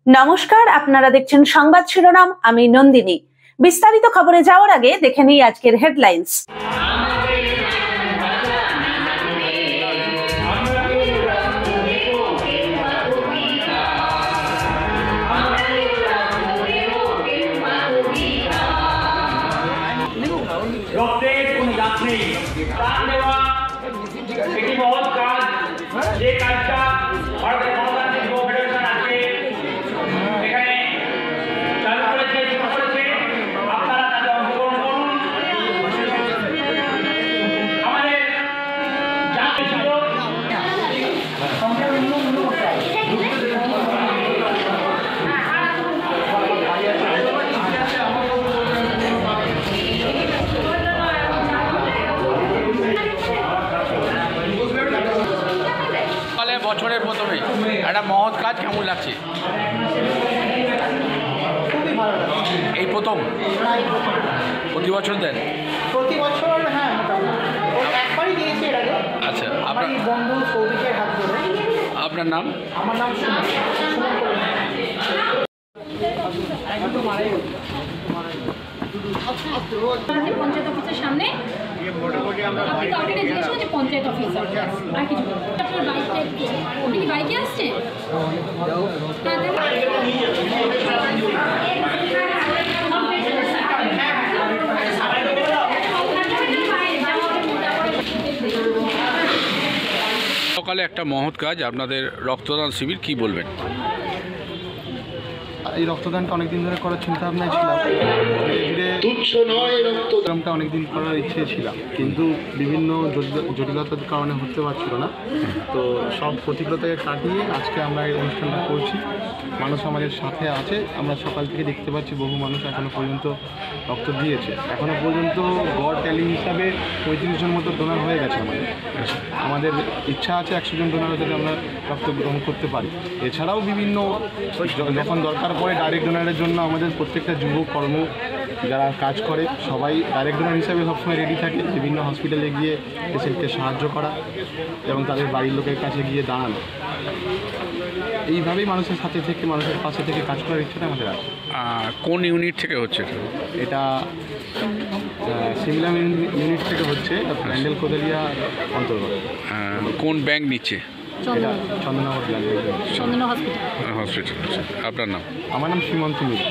নমস্কার, আপনারা দেখছেন সংবাদ শিরোনাম। আমি নন্দিনী। বিস্তারিত খবরে যাওয়ার আগে দেখে নিই আজকের হেডলাইন্স। রক্তের কোনো দাগ নেই, প্রাণ দেওয়া একটি মহৎ কাজ। যে কাজটা ভারতের গণতান্ত্রিক ফেডারেশন আজকে এখানে চালু করেছে, শুরু করেছে, আপনারা তাতে অংশগ্রহণ করুন। আমাদের জাতীয় ছিল বছরের প্রথমে একটা মহৎ কাজ কেমন লাগছে? খুবই ভালো লাগছে। এই প্রথম প্রতি বছর দেন? প্রতি বছর হ্যাঁ, মোটামুটি একবারই দিয়েছি এর আগে। আচ্ছা, আমার এই বন্ধু সৌভিকের হাত ধরে। আপনার নাম? আমার নাম সুমন। পঞ্চায়েত অফিসের সামনে আপনি কাউকে জিজ্ঞেস করছেন পঞ্চায়েত অফিস আর কিছু আপনার বাইকটা আপনি কি বাইকে আসছেন? সকালে একটা মহৎ কাজ, আপনাদের রক্তদান শিবির, কি বলবেন? এই রক্তদানটা অনেকদিন ধরে করার চিন্তা ভাবনায় ছিলাম। ধীরে ধীরে রক্তদানটা অনেকদিন করার ইচ্ছে ছিলাম, কিন্তু বিভিন্ন জটিলতার কারণে হতে পারছিল না। তো সব প্রতিকূলতাকে কাটিয়ে আজকে আমরা এই অনুষ্ঠানটা করছি। মানুষ আমাদের সাথে আছে। আমরা সকাল থেকে দেখতে পাচ্ছি বহু মানুষ এখনও পর্যন্ত রক্ত দিয়েছে। এখনও পর্যন্ত গড় ট্যালি হিসাবে 35 জন মতো ডোনার হয়ে গেছে আমাদের ইচ্ছা আছে 100 জন ডোনার যাতে আমরা রক্ত গ্রহণ করতে পারি। এছাড়াও বিভিন্ন যখন দরকার পড়ে ডাইরেক্ট ডোনারের জন্য আমাদের প্রত্যেকটা যুব কর্ম যারা কাজ করে সবাই ডাইরেক্ট ডোনার হিসাবে সবসময় রেডি থাকে। বিভিন্ন হসপিটালে গিয়ে পেশেন্টকে সাহায্য করা এবং তাদের বাড়ির লোকের কাছে গিয়ে দাঁড়ানো, এইভাবেই মানুষের সাথে থেকে মানুষের পাশে থেকে কাজ করার ইচ্ছাটা আমাদের আছে। কোন ইউনিট থেকে হচ্ছে এটা? সিমিলার ইউনিট থেকে হচ্ছে, প্যান্ডেল কোদালিয়া অন্তর্গত। কোন ব্যাংক নিচ্ছে? এটা চন্দননগর চন্দনা হসপিটাল। হসপিটাল। আপনার নাম? আমার নাম সীমন্ত মিত্র।